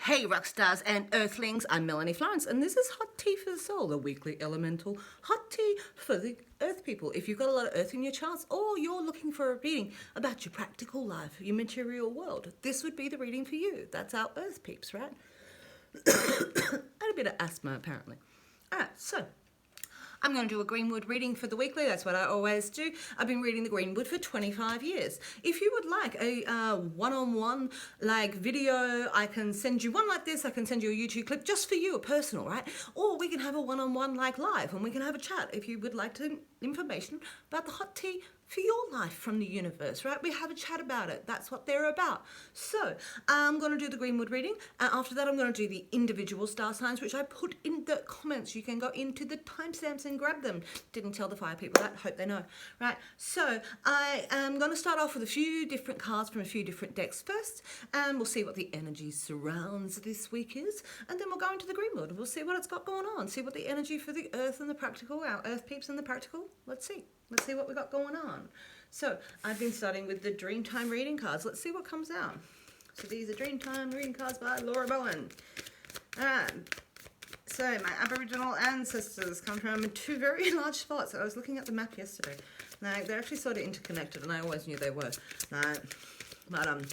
Hey Rockstars and Earthlings, I'm Melanie Florence and this is Hot Tea for the Soul, the weekly elemental hot tea for the Earth people. If you've got a lot of Earth in your charts or you're looking for a reading about your practical life, your material world, this would be the reading for you. That's our Earth peeps, right? I had a bit of asthma apparently. Alright, so I'm going to do a Greenwood reading for the weekly. That's what I always do. I've been reading the Greenwood for 25 years. If you would like a one-on-one like video, I can send you one like this. I can send you a YouTube clip just for you, a personal, right? Or we can have a one-on-one like live and we can have a chat if you would like to information about the hot tea for your life from the universe, right? We have a chat about it. That's what they're about. So I'm going to do the Greenwood reading. And after that, I'm going to do the individual star signs, which I put in the comments. You can go into the timestamps and grab them. Didn't tell the fire people that. Hope they know, right? So I am going to start off with a few different cards from a few different decks first, and we'll see what the energy surrounds this week is. And then we'll go into the Greenwood. We'll see what it's got going on. See what the energy for the Earth and the practical, our Earth peeps and the practical. Let's see. Let's see what we got going on. So I've been starting with the Dreamtime reading cards. Let's see what comes out. So these are Dreamtime reading cards by Laura Bowen. Alright. So my Aboriginal ancestors come from two very large spots. I was looking at the map yesterday. Now they're actually sort of interconnected, and I always knew they were. But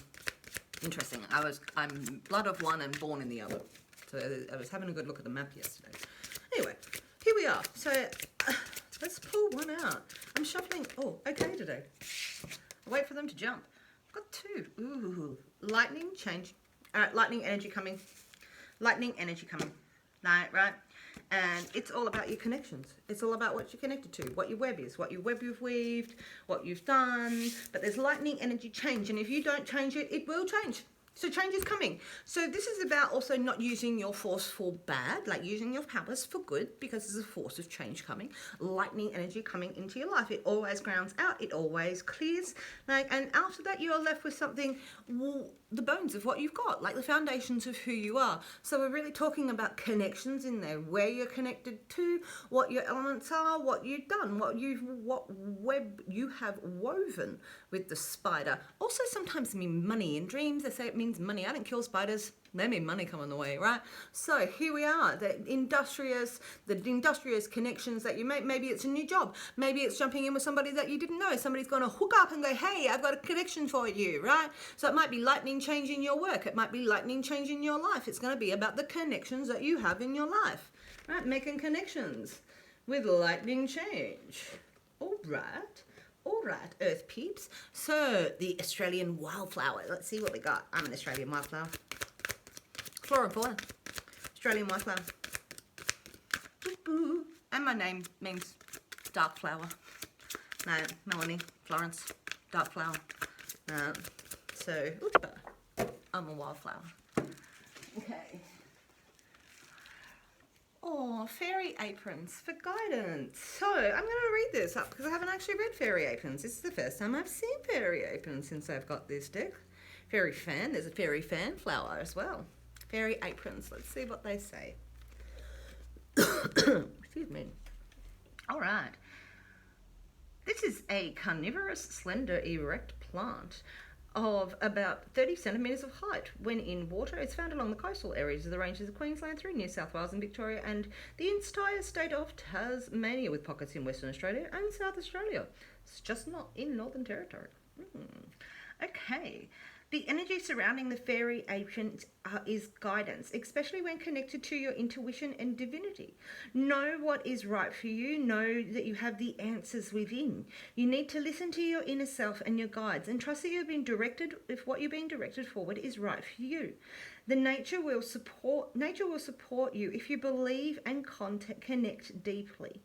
interesting. I'm blood of one and born in the other. So I was having a good look at the map yesterday. Anyway, here we are. So let's pull one out. I'm shuffling. Oh, okay today. I'll wait for them to jump. I've got two. Ooh, lightning change. All right, lightning energy coming. Lightning energy coming. Right? And it's all about your connections. It's all about what you're connected to, what your web is, what your web you've weaved, what you've done. But there's lightning energy change, and if you don't change it, it will change. So change is coming. So this is about also not using your force for bad, like using your powers for good, because there's a force of change coming. Lightning energy coming into your life. It always grounds out. It always clears. And after that, you're left with something, the bones of what you've got, like the foundations of who you are. So we're really talking about connections in there, where you're connected to, what your elements are, what you've done, what web you have woven with the spider. Also sometimes mean money. In dreams, they say it means money. I don't kill spiders. They mean money coming the way, right? So here we are, the industrious connections that you make. Maybe it's a new job. Maybe it's jumping in with somebody that you didn't know. Somebody's going to hook up and go, hey, I've got a connection for you, right? So it might be lightning changing your work. It might be lightning changing your life. It's going to be about the connections that you have in your life, right? Making connections with lightning change. All right, Earth peeps. So the Australian wildflower. Let's see what we got. I'm an Australian wildflower. Flora and fauna. Australian wildflower. And my name means dark flower. No, Melanie Florence, dark flower. So I'm a wildflower. Okay. Oh, fairy aprons for guidance. So I'm going to read this up because I haven't actually read fairy aprons. This is the first time I've seen fairy aprons since I've got this deck. Fairy fan. There's a fairy fan flower as well. Fairy aprons. Let's see what they say. Excuse me. All right. This is a carnivorous, slender, erect plant of about 30 centimetres of height. When in water, it's found along the coastal areas of the ranges of Queensland through New South Wales and Victoria and the entire state of Tasmania, with pockets in Western Australia and South Australia. It's just not in Northern Territory. Okay. The energy surrounding the fairy apron is guidance, especially when connected to your intuition and divinity. Know what is right for you. Know that you have the answers within. You need to listen to your inner self and your guides and trust that you're being directed, if what you're being directed forward is right for you. The nature will support you if you believe and connect deeply.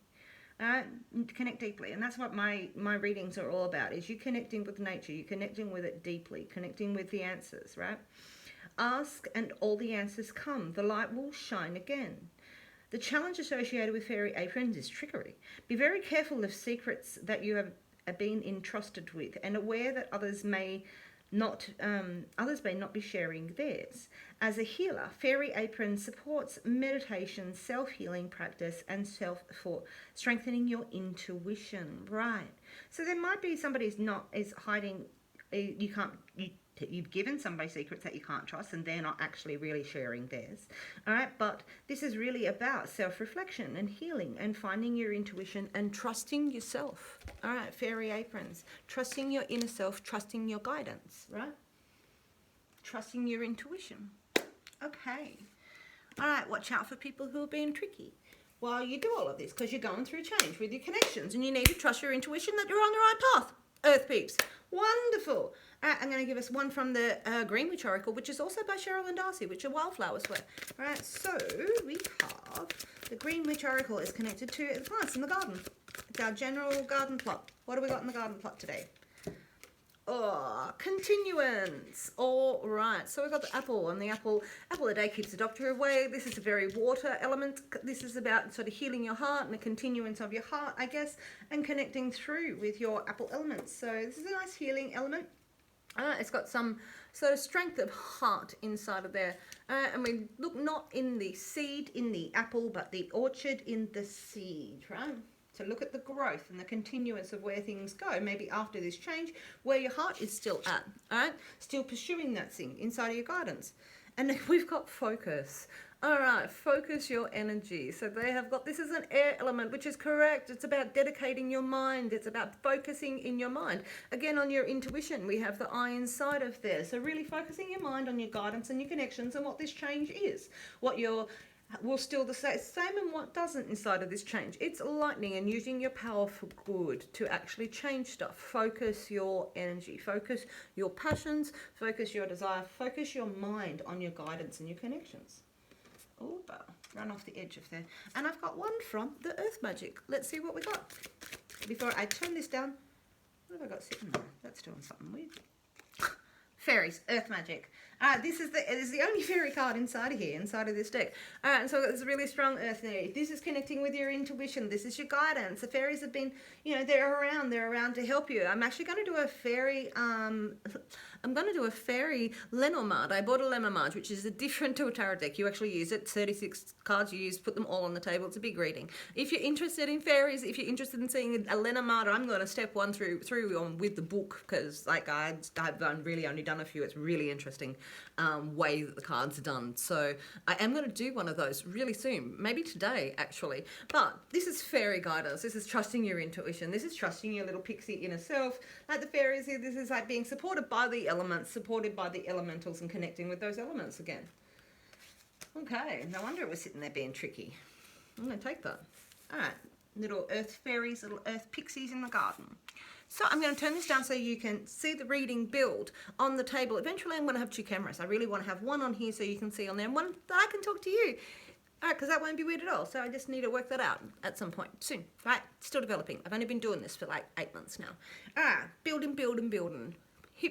Connect deeply, and that's what my readings are all about, is you connecting with nature, you connecting with it deeply, connecting with the answers, right? Ask and all the answers come. The light will shine again. The challenge associated with fairy aprons is trickery. Be very careful of secrets that you have been entrusted with, and aware that others may not be sharing theirs. As a healer, fairy apron supports meditation, self-healing practice, and for strengthening your intuition. Right. So there might be somebody is hiding. You that you've given somebody secrets that you can't trust and they're not actually really sharing theirs. All right, but this is really about self-reflection and healing and finding your intuition and trusting yourself. All right, fairy aprons, trusting your inner self, trusting your guidance, right? Trusting your intuition. Okay. All right, watch out for people who are being tricky while you do all of this, because you're going through change with your connections and you need to trust your intuition that you're on the right path. Earth peeps. Wonderful. All right, I'm going to give us one from the Green Witch Oracle, which is also by Cheryl and Darcy, which are wildflowers were. All right, so we have the Green Witch Oracle is connected to the plants in the garden. It's our general garden plot. What do we got in the garden plot today? Oh, continuance. All right, so we've got the apple, and the apple a day keeps the doctor away. This is a very water element. This is about sort of healing your heart and a continuance of your heart, I guess, and connecting through with your apple elements. So this is a nice healing element. It's got some sort of strength of heart inside of there. And we look not in the seed in the apple, but the orchard in the seed, right? So look at the growth and the continuance of where things go, maybe after this change, where your heart is still at, all right? Still pursuing that thing inside of your guidance. And we've got focus. All right, focus your energy. So they have got, this is an air element, which is correct. It's about dedicating your mind. It's about focusing in your mind. Again, on your intuition, we have the eye inside of there. So really focusing your mind on your guidance and your connections and what this change is, what your will still the same and what doesn't inside of this change. It's lightning and using your power for good to actually change stuff. Focus your energy, focus your passions, focus your desire, focus your mind on your guidance and your connections. Oh, run off the edge of there. And I've got one from the Earth Magic. Let's see what we got. Before I turn this down, what have I got sitting there? That's doing something weird. Fairies, Earth Magic. This is the only fairy card inside of here, inside of this deck. And so it's a really strong earth there. This is connecting with your intuition. This is your guidance. The fairies have been, you know, they're around to help you. I'm actually going to do a fairy, I'm going to do a fairy Lenormand. I bought a Lenormand, which is different to a tarot deck. You actually use it, 36 cards you use, put them all on the table. It's a big reading. If you're interested in fairies, if you're interested in seeing a Lenormand, I'm going to step one through on with the book, because like I've really only done a few. It's really interesting way that the cards are done. So I am going to do one of those really soon, maybe today actually. But this is fairy guidance. This is trusting your intuition. This is trusting your little pixie inner self. Like the fairies here, this is like being supported by the elements, supported by the elementals and connecting with those elements again. Okay, no wonder it was sitting there being tricky. I'm going to take that. All right, little earth fairies, little earth pixies in the garden. So I'm going to turn this down so you can see the reading build on the table. Eventually I'm going to have two cameras. I really want to have one on here so you can see on there and one that I can talk to you. All right, because that won't be weird at all. So I just need to work that out at some point soon. Right, still developing. I've only been doing this for like 8 months now. All right, building.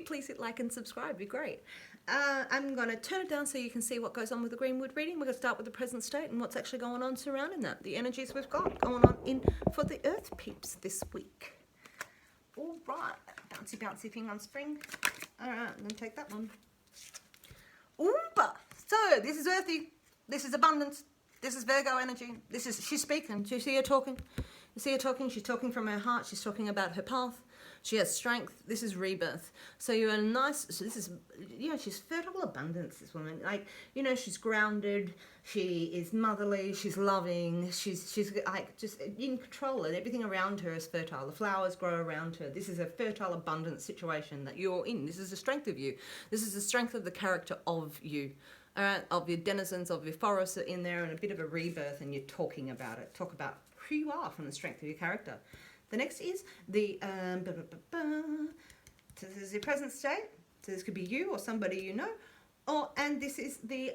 Please hit like and subscribe, it'd be great. I'm going to turn it down so you can see what goes on with the Greenwood reading. We're going to start with the present state and what's actually going on surrounding that. The energies we've got going on in for the earth peeps this week. All right, bouncy thing on spring. All right, I'm going to take that one. Oompa. So this is earthy. This is abundance. This is Virgo energy. She's speaking. Do you see her talking? You see her talking? She's talking from her heart. She's talking about her path. She has strength. This is rebirth. So you're a nice, so this is, you know, she's fertile abundance, this woman. Like, you know, she's grounded. She is motherly. She's loving. She's like just in control, and everything around her is fertile. The flowers grow around her. This is a fertile abundance situation that you're in. This is the strength of you. This is the strength of the character of you. Of your denizens, of your forests are in there, and a bit of a rebirth, and you're talking about it. Talk about who you are from the strength of your character. The next is the, so this is your present state. So this could be you or somebody you know. And this is the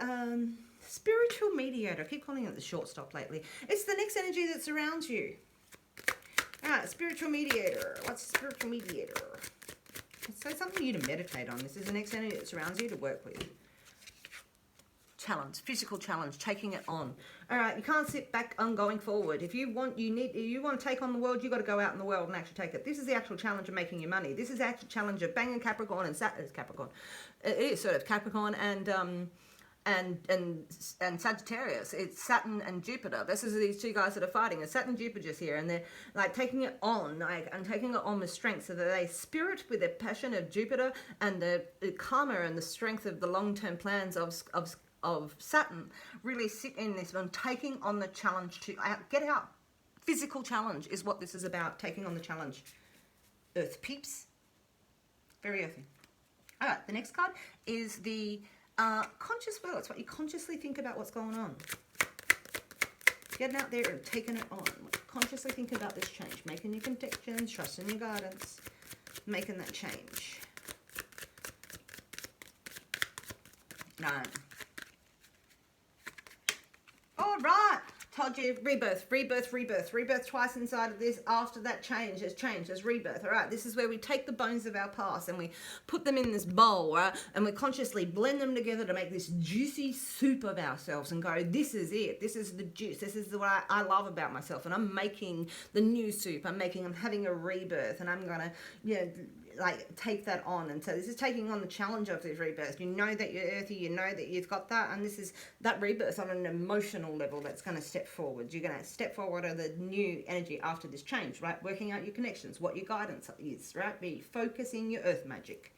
spiritual mediator. I keep calling it the shortstop lately. It's the next energy that surrounds you. Spiritual mediator. What's a spiritual mediator? So something you to meditate on. This is the next energy that surrounds you to work with. Challenge, physical challenge, taking it on. All right, you can't sit back on going forward. If you want to take on the world, you got to go out in the world and actually take it. This is the actual challenge of making your money. This is the actual challenge of banging Capricorn and Saturn's Capricorn. It is sort of Capricorn and and Sagittarius. It's Saturn and Jupiter. This is these two guys that are fighting. It's Saturn and Jupiter just here, and they're like taking it on, and taking it on with strength, so that they spirit with the passion of Jupiter and the karma and the strength of the long-term plans of Saturn really sit in this one, taking on the challenge to get out. Physical challenge is what this is about, taking on the challenge. Earth peeps. Very earthy. All right, the next card is the conscious will. It's what you consciously think about what's going on. Getting out there and taking it on. Consciously thinking about this change. Making your connections, trusting your guidance, making that change. Right. All right. Told you, rebirth, rebirth, rebirth. Rebirth twice inside of this. After that change, there's rebirth. All right, this is where we take the bones of our past and we put them in this bowl, right? And we consciously blend them together to make this juicy soup of ourselves and go, this is it. This is the juice. This is what I love about myself. And I'm making the new soup. I'm having a rebirth, and I'm going to, like take that on. And so this is taking on the challenge of this rebirth. You know that you're earthy, you know that you've got that, and this is that rebirth on an emotional level that's going to step forward. You're going to step forward of the new energy after this change, right? Working out your connections, what your guidance is, right? Be focusing your earth magic,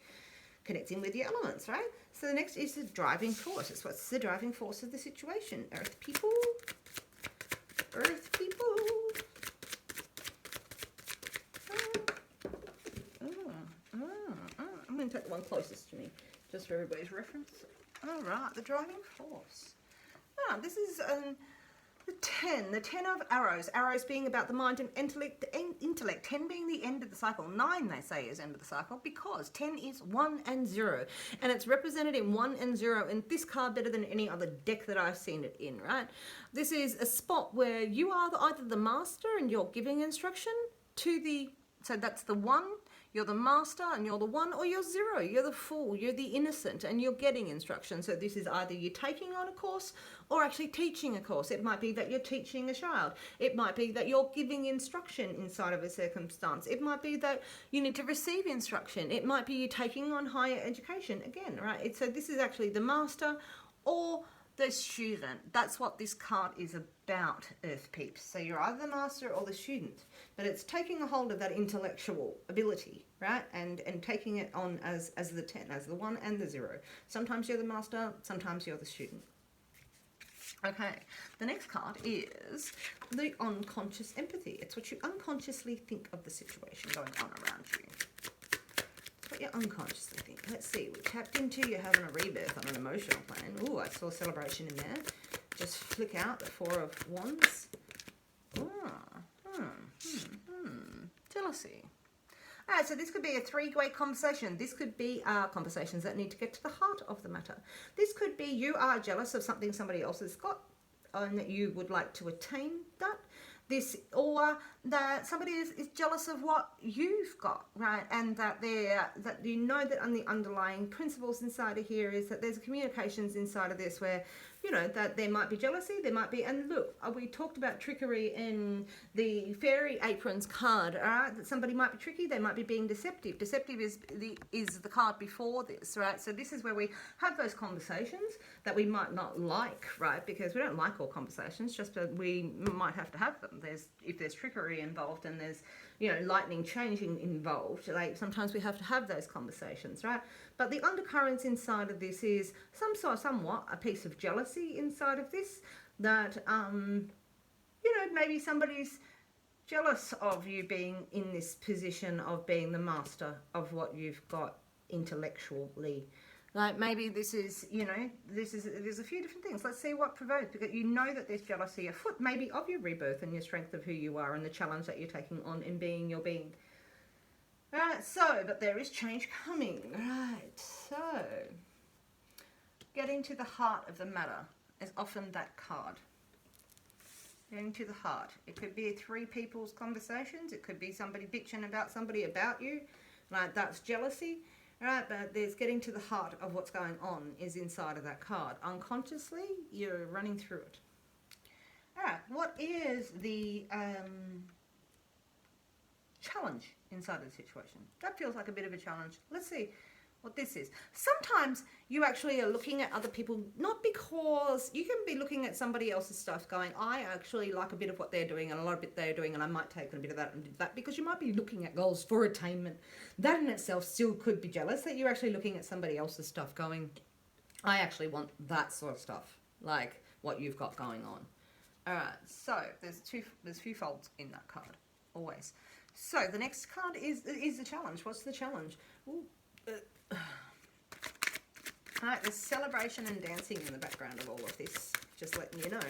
connecting with your elements, right? So the next is the driving force. It's what's the driving force of the situation. Earth people. Earth people. I'm going to take the one closest to me, just for everybody's reference. All right, the driving force. This is the 10 of arrows. Arrows being about the mind and intellect. 10 being the end of the cycle. 9, they say, is end of the cycle, because 10 is 1 and 0. And it's represented in 1 and 0 in this card better than any other deck that I've seen it in, right? This is a spot where you are either the master and you're giving instruction to the... So that's the 1. You're the master and you're the 1, or you're 0. You're the fool, you're the innocent, and you're getting instruction. So this is either you taking on a course or actually teaching a course. It might be that you're teaching a child. It might be that you're giving instruction inside of a circumstance. It might be that you need to receive instruction. It might be you taking on higher education. Again, right? So this is actually the master or the student. That's what this card is about, Earth peeps. So you're either the master or the student, but it's taking a hold of that intellectual ability, right? And taking it on as the 10, as the 1 and the 0. Sometimes you're the master, sometimes you're the student. Okay, the next card is the unconscious empathy. It's what you unconsciously think of the situation going on around you. What you unconsciously think. Let's see, we tapped into you're having a rebirth on an emotional plane. Ooh, I saw celebration in there. Just flick out the 4 of Wands. Jealousy. All right, so this could be a three-way conversation. This could be conversations that need to get to the heart of the matter. This could be you are jealous of something somebody else has got and that you would like to attain that. This, or that somebody is jealous of what you've got, right? And that you know that on the underlying principles inside of here is that there's communications inside of this where, you know, that there might be jealousy, there might be, and look, we talked about trickery in the fairy aprons card, all right? That somebody might be tricky, they might be being deceptive. Deceptive is the card before this, right? So this is where we have those conversations that we might not like, right? Because we don't like all conversations, just that we might have to have them. If there's trickery involved and there's, you know, lightning changing involved, like sometimes we have to have those conversations, right? But the undercurrents inside of this is somewhat a piece of jealousy inside of this, that you know, maybe somebody's jealous of you being in this position of being the master of what you've got intellectually. Like maybe this is, you know, there's a few different things. Let's see what provokes, because you know that there's jealousy afoot, maybe of your rebirth and your strength of who you are and the challenge that you're taking on in being your being. Right, so, but there is change coming. Right, so, getting to the heart of the matter is often that card. Getting to the heart. It could be 3 people's conversations. It could be somebody bitching about somebody about you. Right, that's jealousy. Right, but there's getting to the heart of what's going on is inside of that card. Unconsciously, you're running through it. All right, what is the challenge inside of the situation? That feels like a bit of a challenge. Let's see. what this is. Sometimes you actually are looking at other people, not because you can be looking at somebody else's stuff going, I actually like a bit of what they're doing and a lot of bit they're doing, and I might take a bit of that and do that, because you might be looking at goals for attainment. That in itself still could be jealous, that you're actually looking at somebody else's stuff going, I actually want that sort of stuff, like what you've got going on. All right, so there's a few folds in that card, always. So the next card is the challenge. What's the challenge? Ooh, Alright, there's celebration and dancing in the background of all of this, just letting you know.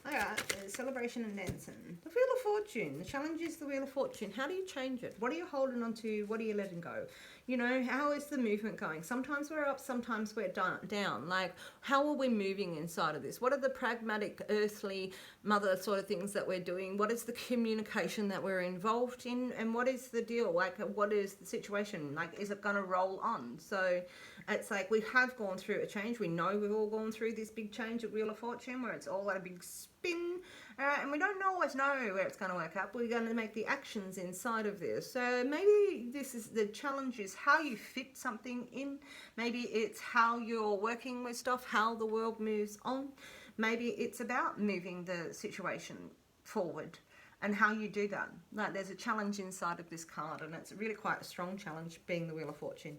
Alright, there's celebration and dancing. The Wheel of Fortune. The challenge is the Wheel of Fortune. How do you change it? What are you holding on to? What are you letting go? You know, how is the movement going? Sometimes we're up, sometimes we're down. Like, how are we moving inside of this? What are the pragmatic, earthly, mother sort of things that we're doing? What is the communication that we're involved in? And what is the deal? Like, what is the situation? Like, is it going to roll on? So it's like we have gone through a change. We know we've all gone through this big change at Wheel of Fortune where it's all at a big spin. And we don't always know where it's going to work out. We're going to make the actions inside of this. So maybe this is the challenge, is how you fit something in. Maybe it's how you're working with stuff, how the world moves on. Maybe it's about moving the situation forward and how you do that. Like, there's a challenge inside of this card, and it's really quite a strong challenge, being the Wheel of Fortune.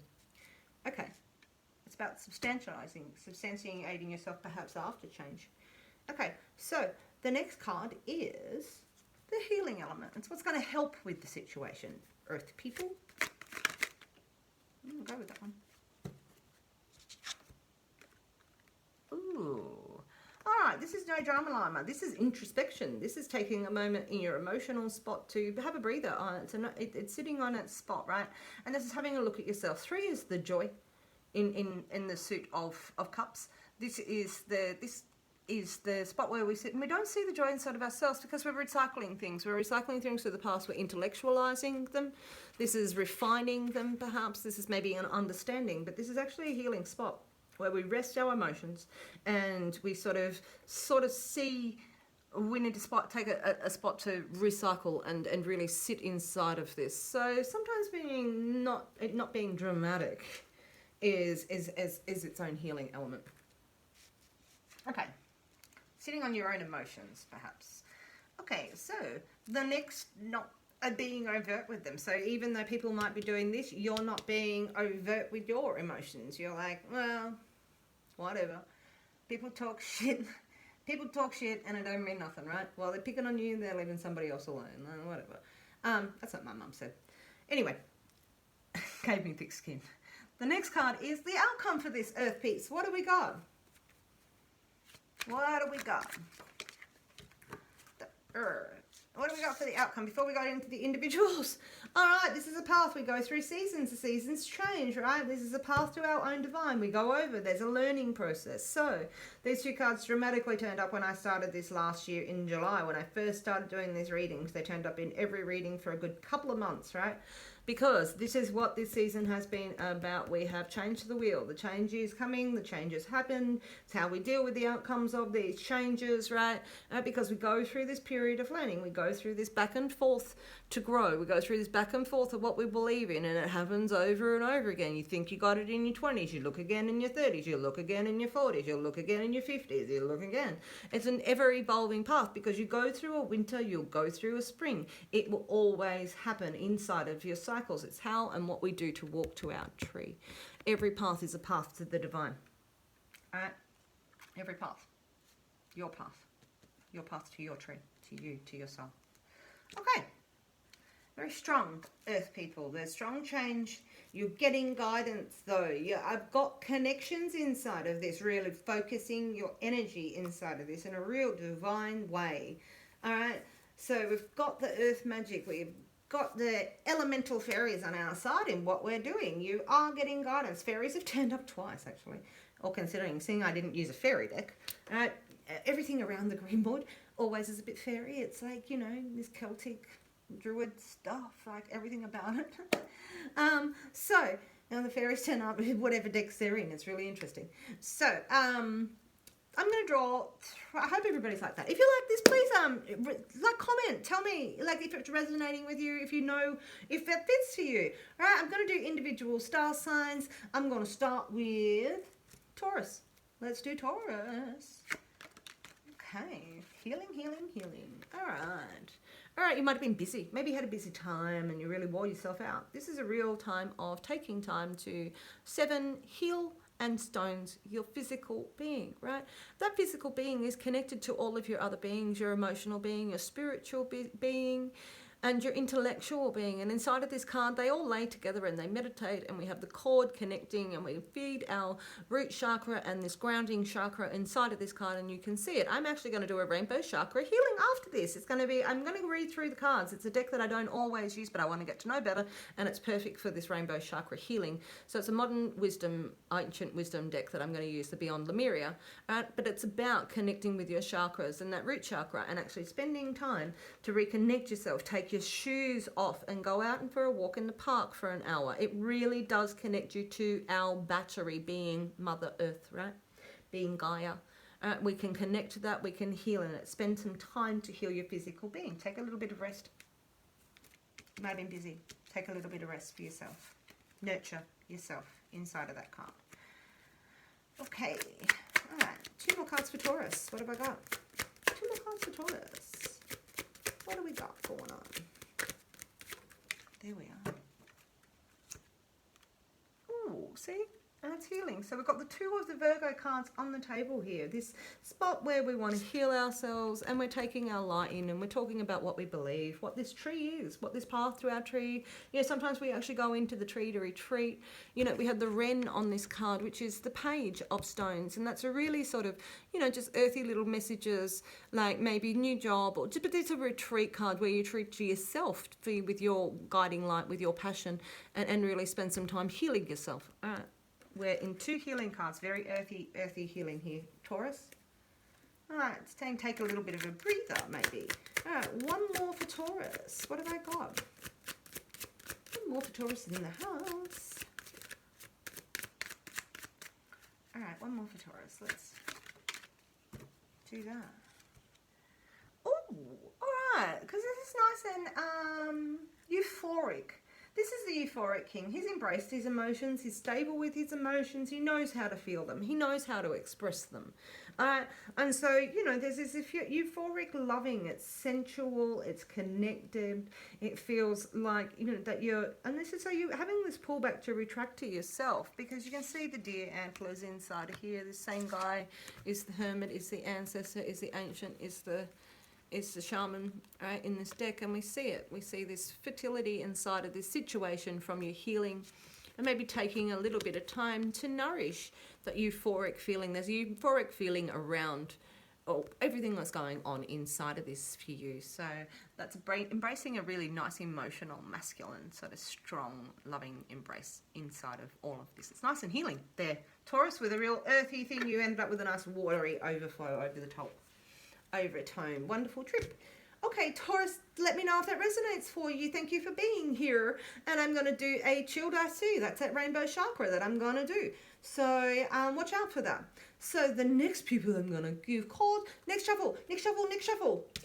Okay. It's about substantiating yourself perhaps after change. Okay, so the next card is the healing element. It's what's going to help with the situation. Earth people. I'll go with that one. Ooh. Alright, this is no drama llama. This is introspection. This is taking a moment in your emotional spot to have a breather. It's sitting on its spot, right? And this is having a look at yourself. 3 is the joy in the suit of cups. This is the spot where we sit and we don't see the joy inside of ourselves because we're recycling things. We're recycling things from the past. We're intellectualizing them. This is refining them, perhaps. This is maybe an understanding, but this is actually a healing spot where we rest our emotions and we sort of see we need to take a spot to recycle and really sit inside of this. So sometimes being not being dramatic is its own healing element. Okay. Sitting on your own emotions, perhaps. Okay, so the next, not being overt with them. So even though people might be doing this, you're not being overt with your emotions. You're like, well, whatever. People talk shit. People talk shit and it don't mean nothing, right? Well, they're picking on you and they're leaving somebody else alone. Whatever. That's what my mum said. Anyway, gave me thick skin. The next card is the outcome for this earth piece. What do we got? What do we got? What do we got for the outcome before we got into the individuals? All right, this is a path. We go through seasons. The seasons change, right? This is a path to our own divine. We go over. There's a learning process. So these 2 cards dramatically turned up when I started this last year in July. When I first started doing these readings, they turned up in every reading for a good couple of months, right? Because this is what this season has been about. We have changed the wheel. The change is coming. The changes happen. It's how we deal with the outcomes of these changes, right? Because we go through this period of learning. We go through this back and forth to grow. We go through this back and forth of what we believe in, and it happens over and over again. You think you got it in your 20s. You look again in your 30s. You look again in your 40s. You look again in your 50s. You look again. It's an ever-evolving path because you go through a winter. You'll go through a spring. It will always happen inside of your cycle. It's how and what we do to walk to our tree. Every path is a path to the divine. All right? Every path. Your path. Your path to your tree. To you, to your soul. Okay. Very strong, earth people. There's strong change. You're getting guidance, though. I've got connections inside of this, really focusing your energy inside of this in a real divine way. All right? So we've got the earth magic. We've got the elemental fairies on our side in what we're doing. You are getting guidance. Fairies have turned up twice, actually. Or considering, seeing I didn't use a fairy deck. Everything around the green board always is a bit fairy. It's like, you know, this Celtic druid stuff, like everything about it. So, now the fairies turn up with whatever decks they're in. It's really interesting. So, I'm going to draw, I hope everybody's like that. If you like this, please, like, comment, tell me, like, if it's resonating with you, if you know, if that fits to you. All right, I'm going to do individual star signs. I'm going to start with Taurus. Let's do Taurus. Okay, healing, healing, healing. All right. All right, you might have been busy. Maybe you had a busy time and you really wore yourself out. This is a real time of taking time to heal and stones your physical being, right? That physical being is connected to all of your other beings, your emotional being, your spiritual being, and your intellectual being. And inside of this card, they all lay together and they meditate, and we have the cord connecting, and we feed our root chakra and this grounding chakra inside of this card, and you can see it. I'm actually going to do a rainbow chakra healing after this. It's going to be, I'm going to read through the cards. It's a deck that I don't always use, but I want to get to know better, and it's perfect for this rainbow chakra healing. So it's a modern wisdom, ancient wisdom deck that I'm going to use, the Beyond Lemuria, but it's about connecting with your chakras and that root chakra, and actually spending time to reconnect yourself. Take your shoes off and go out and for a walk in the park for an hour. It really does connect you to our battery, being Mother Earth, right? Being Gaia. We can connect to that, we can heal in it. Spend some time to heal your physical being. Take a little bit of rest. You might have been busy. Take a little bit of rest for yourself. Nurture yourself inside of that card. Okay, all right. 2 more cards for Taurus. What have I got? 2 more cards for Taurus. What do we got going on? There we are. Ooh, see? And it's healing. So we've got the 2 of the Virgo cards on the table here. This spot where we want to heal ourselves, and we're taking our light in, and we're talking about what we believe, what this tree is, what this path to our tree. You know, sometimes we actually go into the tree to retreat. You know, we have the Wren on this card, which is the Page of Stones, and that's a really sort of, you know, just earthy little messages, like maybe new job, or but it's a retreat card where you treat to yourself with your guiding light, with your passion, and really spend some time healing yourself. All right. We're in 2 healing cards, very earthy healing here, Taurus. All right, it's time to take a little bit of a breather, maybe. All right, 1 more for Taurus. What have I got? 1 more for Taurus in the house. All right, 1 more for Taurus. Let's do that. Oh, all right, because this is nice and euphoric. This is the euphoric king. He's embraced his emotions. He's stable with his emotions. He knows how to feel them. He knows how to express them. And so, you know, there's this euphoric loving. It's sensual. It's connected. It feels like, you know, that you're... And this is so you're having this pullback to retract to yourself, because you can see the deer antlers inside of here. This same guy is the hermit, is the ancestor, is the ancient, is the shaman, right, in this deck, and we see it. We see this fertility inside of this situation from your healing, and maybe taking a little bit of time to nourish that euphoric feeling. There's a euphoric feeling around everything that's going on inside of this for you. So that's embracing a really nice, emotional, masculine, sort of strong, loving embrace inside of all of this. It's nice and healing there. Taurus, with a real earthy thing, you ended up with a nice watery overflow over the top. Over tone. Wonderful trip. Okay, Taurus, let me know if that resonates for you. Thank you for being here. And I'm going to do a chilled IC. That's that rainbow chakra that I'm going to do. So watch out for that. So the next people I'm going to give called next shuffle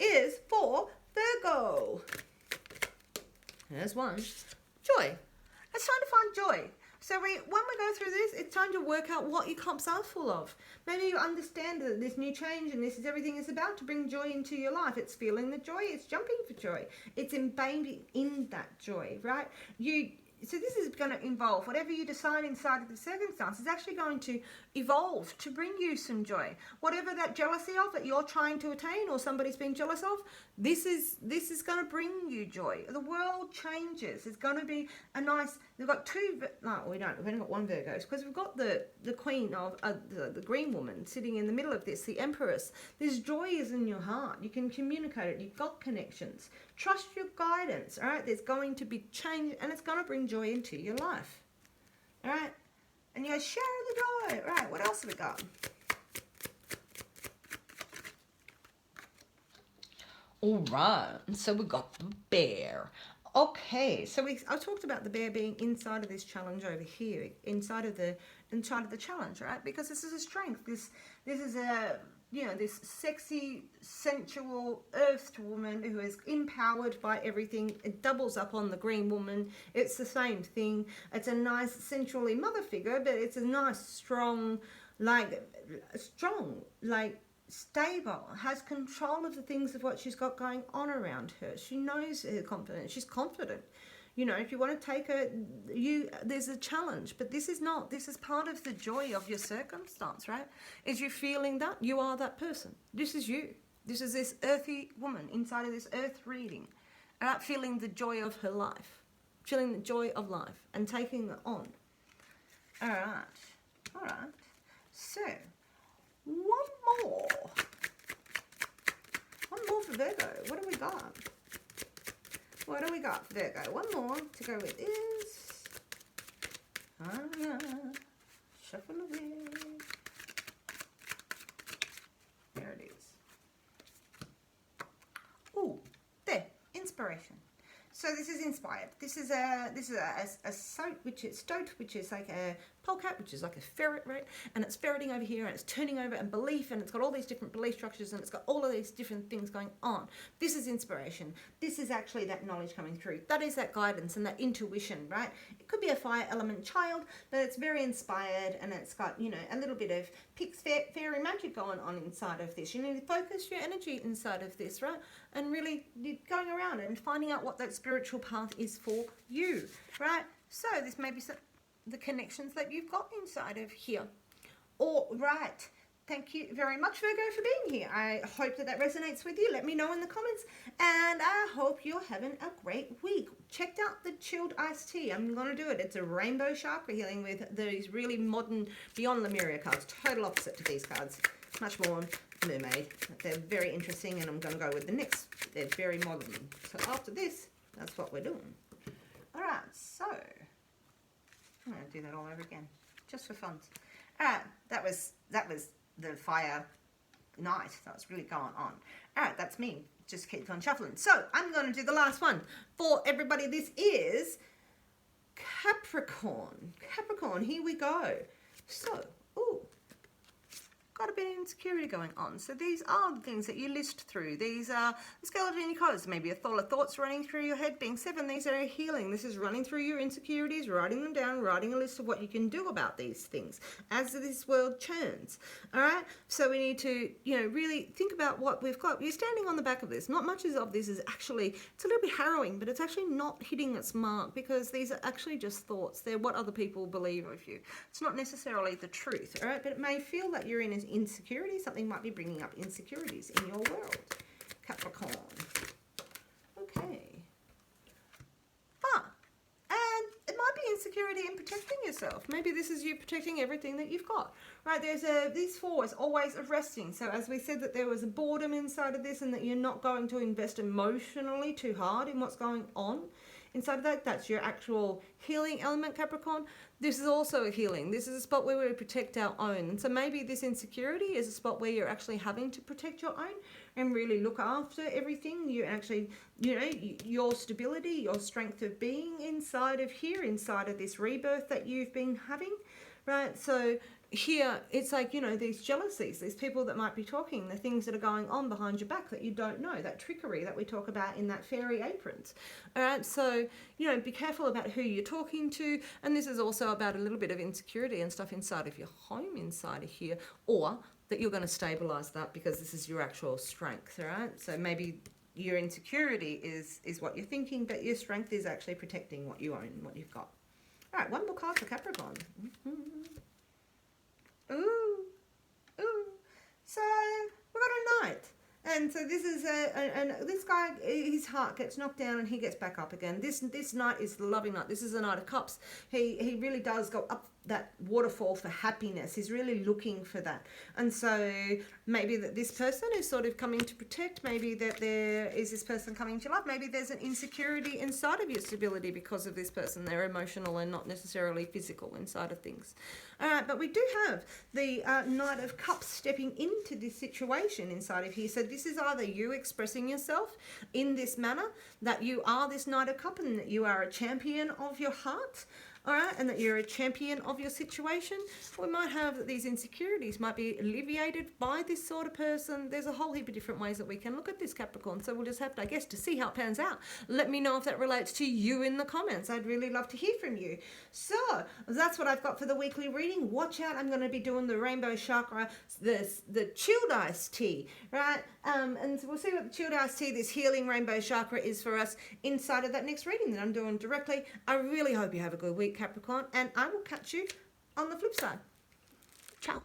is for Virgo. There's one. Joy. It's time to find joy. So when we go through this, it's time to work out what your cups are full of. Maybe you understand that this new change and this is everything is about to bring joy into your life. It's feeling the joy. It's jumping for joy. It's embedding in that joy, right? So this is going to involve whatever you decide inside of the circumstance is actually going to evolve to bring you some joy. Whatever that jealousy of that you're trying to attain or somebody's being jealous of, this is going to bring you joy. The world changes. It's going to be a nice... We've got 2... No, we don't. We've only got 1 Virgo because we've got the queen of... the green woman sitting in the middle of this, the empress. This joy is in your heart. You can communicate it. You've got connections. Trust your guidance, all right? There's going to be change and it's going to bring joy into your life, all right? And you share the joy. All right, what else have we got? All right, so we got the bear. Okay, so I talked about the bear being inside of this challenge over here, inside of the inside of the challenge, right? Because this is a strength. This is a, you know, this sexy, sensual, earthed woman who is empowered by everything. It doubles up on the green woman. It's the same thing. It's a nice, sensually mother figure, but it's a nice, strong, stable, has control of the things of what she's got going on around her. She knows her confidence. She's confident. You know, if you want to take her, there's a challenge, but this is not. This is part of the joy of your circumstance, right? Is you feeling that you are that person. This is you. This is this earthy woman inside of this earth reading, about feeling the joy of her life, feeling the joy of life, and taking it on. All right. So, one more for Virgo. What do we got? What do we got for Virgo? One more to go with this. Shuffle a bit. There it is. Oh, there. Inspiration. So this is inspired. This is a stoat, which is like a polecat, which is like a ferret, right? And it's ferreting over here, and it's turning over, and belief, and it's got all these different belief structures, and it's got all of these different things going on. This is inspiration. This is actually that knowledge coming through. That is that guidance and that intuition, right? It could be a fire element child, but it's very inspired, and it's got, you know, a little bit of fairy magic going on inside of this. You need to focus your energy inside of this, right? And really going around and finding out what that spiritual path is for you, right? So this may be the connections that you've got inside of here. All right. Thank you very much, Virgo, for being here. I hope that resonates with you. Let me know in the comments. And I hope you're having a great week. Checked out the chilled iced tea. I'm going to do it. It's a rainbow chakra healing with these really modern Beyond Lemuria cards. Total opposite to these cards. Much more mermaid. They're very interesting, and I'm going to go with the next. They're very modern. So after this, that's what we're doing. All right. So I'm going to do that all over again, just for fun. All right, that was the fire night. That's really going on. All right, that's me. Just keep on shuffling. So I'm going to do the last one for everybody. This is Capricorn. Capricorn, here we go. So, got a bit of insecurity going on. So these are the things that you list through. These are the skeleton in your clothes. Maybe a thought of thoughts running through your head being 7. These are healing. This is running through your insecurities, writing them down, writing a list of what you can do about these things as this world churns. All right? So we need to, you know, really think about what we've got. You're standing on the back of this. Not much of this is actually, it's a little bit harrowing, but it's actually not hitting its mark, because these are actually just thoughts. They're what other people believe of you. It's not necessarily the truth, all right? But it may feel that you're in insecurity. Something might be bringing up insecurities in your world, Capricorn. Okay. And it might be insecurity in protecting yourself. Maybe this is you protecting everything that you've got, right? These 4 is always of resting. So as we said, that there was a boredom inside of this, and that you're not going to invest emotionally too hard in what's going on inside of that. That's your actual healing element, Capricorn. This is also a healing. This is a spot where we protect our own. And so maybe this insecurity is a spot where you're actually having to protect your own and really look after everything. You actually, you know, your stability, your strength of being inside of here, inside of this rebirth that you've been having, right? So here, it's like, you know, these jealousies, these people that might be talking, the things that are going on behind your back that you don't know, that trickery that we talk about in that fairy aprons. All right, so, you know, be careful about who you're talking to. And this is also about a little bit of insecurity and stuff inside of your home, inside of here, or that you're going to stabilize that because this is your actual strength, all right? So maybe your insecurity is what you're thinking, but your strength is actually protecting what you own, what you've got. All right, one more card for Capricorn. Ooh. So we've got a knight. And so this is and this guy, his heart gets knocked down and he gets back up again. This knight is the loving knight. This is the Knight of Cups. He really does go up that waterfall for happiness. He's really looking for that. And so maybe that this person is sort of coming to protect. Maybe that there is this person coming to love. Maybe there's an insecurity inside of your stability because of this person. They're emotional and not necessarily physical inside of things. All right, but we do have the Knight of Cups stepping into this situation inside of here. So this is either you expressing yourself in this manner, that you are this Knight of Cups and that you are a champion of your heart, all right, and that you're a champion of your situation. We might have that these insecurities might be alleviated by this sort of person. There's a whole heap of different ways that we can look at this, Capricorn. So we'll just have to, I guess, to see how it pans out. Let me know if that relates to you in the comments. I'd really love to hear from you. So that's what I've got for the weekly reading. Watch out, I'm going to be doing the rainbow chakra, the chilled iced tea, right? And so we'll see what the chilled iced tea, this healing rainbow chakra, is for us inside of that next reading that I'm doing directly. I really hope you have a good week, Capricorn, and I will catch you on the flip side. Ciao.